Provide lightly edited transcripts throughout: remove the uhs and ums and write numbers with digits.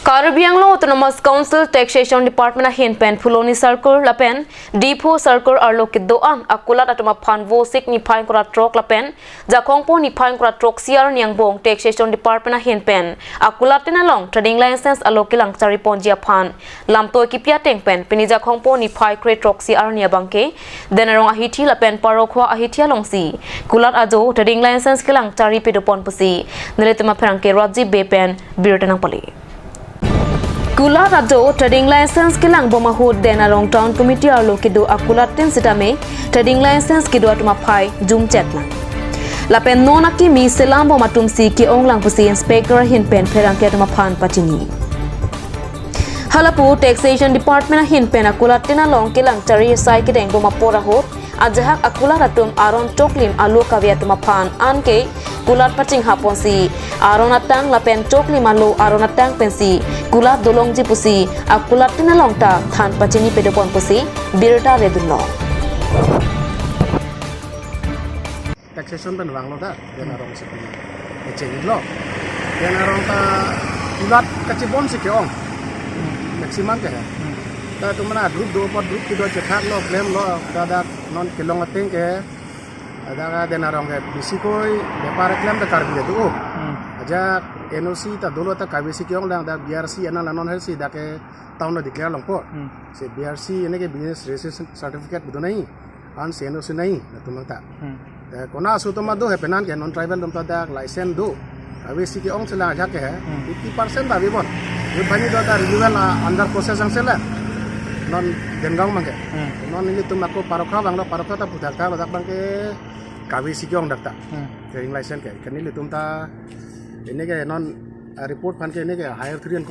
Caribbean Autonomous Council Taxation Department hin pen Fuloni Circle lapen Depot Circle arlo kidoan akulat atuma phanvo sik ni phain kora trok lapen jakongpo ni phain kora trok siar niangbong Taxation Department hin pen akulat tenalong trading license alokilang chariponjia phan lamtoi kipia teng pen pini jakongpo ni phai kre trok siar nia bangke denarong ahithi lapen parokho ahithia longsi kulat ajo trading license kilang chari pedopon pusi neletuma pherangke Rajiv Bepen birtanang pali Kulat ajo trading license kilang bomahud denarong town committee arlo kido akulat tin sitame trading license kido atuma phai jum chatla lapen nona ki mi selam bomatum si ki onglang pusi inspector hin pen pherang ke atuma phan pachini halapu taxation department hin pen akulat tin along kilang chari sai ki deng bomapora hot ajahak akulat atum aron toklim alu kavia tuma phan anke kulat paching haponsi aron atang lapen toklim alu aron atang pensi kulat dolongji pusi akulat tinalong ta than pachini pedopon pusi birta redullo taxation pen wang lo da denarong sepi eceng lo denarong ta kulat kacibon si keong maximum ke ta tumana group do pot group kido cetak lo claim lo da non kilong ateng ke ada denarong ke bisikoi depar claim da karbi tu aja NOC ta dolo ta kabisi kyong dang da BRC ana non helsi da ke town declare longpo se BRC ene ke business registration certificate budo nahi an se NOC nahi na tumang ta kona su to ma do he penan ke non tribal dom ta da license do kabisi ke ong sela ja ke 50% da bibon ye bani do da renewal under process ang sela non denggang mangke non ini tum aku parokha bang lo parokha ta budak ta badak bang ke kabisi kyong dak ta training license ke kanili tum ta ini ke non report pan ke ini ke higher Korean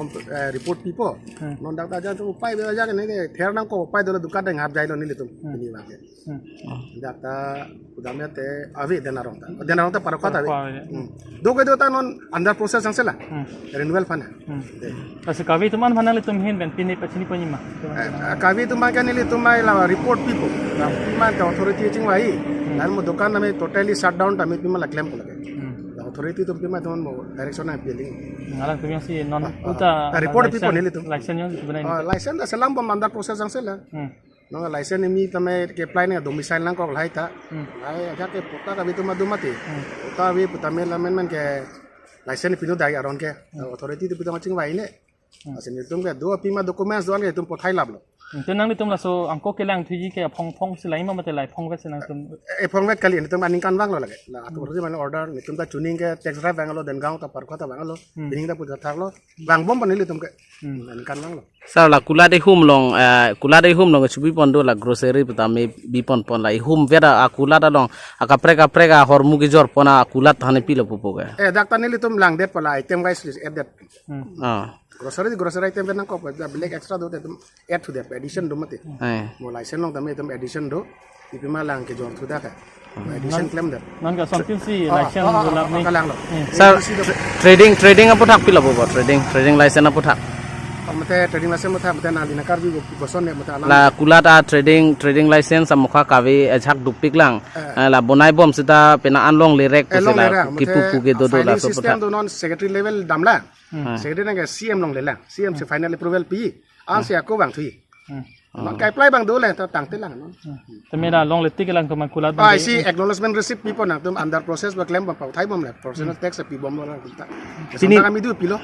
report people non dak aja tu upai be aja ke ini ke ther nang ko upai dolo dukan deng hab jai lo ni litum ini wa ke dak ta udamnya te avi denarong ta parokha ta do ke do ta non under process ang sela renewal fan Kasi kavi tuman mana litum hin ben pini pachini panyima kavi tuman kan ini tumai la report people tuman ka authority chingwai dan mo dukan name totally shut down ta mit pima la claim ko lage authority tum pima ton mo direction na appealing ngalang tumya si non uta report people ni litum license yo sebenarnya license da selam bom under process ang sela no license mi tame ke apply ne domicile nang ko lai ta ai aja ke pota ka bitu madumati pota bi putame lamen ke license pinu dai aron ke authority tu pitang ching wai ne asin tum ke do pima documents doan ke tum pothai lab lo tenang litum la so angko kelang thuji ke phong silai ma mate lai phong vet senang tum e phong vet kali tum aning kan wang lo lage la atu ri man order ni tum ta tuning ke tax drive wang lo den gaung ta par kota wang lo bining ta puja thak lo wang bom panili tum ke aning kan wang lo Sar la kula de hum long chubi pondo la grocery putame bipon pon la hum vera akula da long akapreka hormu ki jor pona akula thane pilo pupoga dak tanili tum lang det pala item guys add that grocery item benang ko black extra do tum add to that addition do mate mo license long tame tum addition do ipima lang ke jor thuda ka addition claim that non ka something si license lab ni kalang lo Sir trading apu thak pilo bo trading license apu thak mate trading license mate na dinakar ju boson ne mate la kulata trading license amukha kawe ajak dupik lang la bonai bom sita pena anlong lerek pusela kipu puge do la so system do non secretary level damla secretary na CM long lela CM se final approval pi an se ko bang thui non kai apply bang do le ta tang te lang non temera long letik lang to makulat I see acknowledgement receipt people na tum under process ba claim ba pau thai bom le personal tax pi bom lo ta sini kami du pilo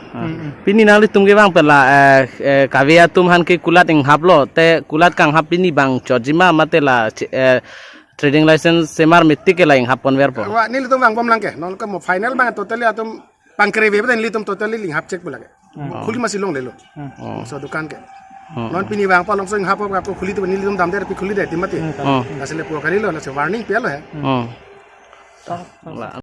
pini nali tumge bang pela kavia tum han ke kulat ing haplo te kulat kang hapini bang chojima matela trading license semar mitti ke laing hapon verpo wa ni tum bang bom lang ke non ko mo final bang totally atum pangkre be ben li tum totally ling hap check bulage khuli masilong le lo so dukan ke non pini bang pa long sing hap ko khuli to ni tum dam der pi khuli de timati asle po kali lo na se warning pe lo hai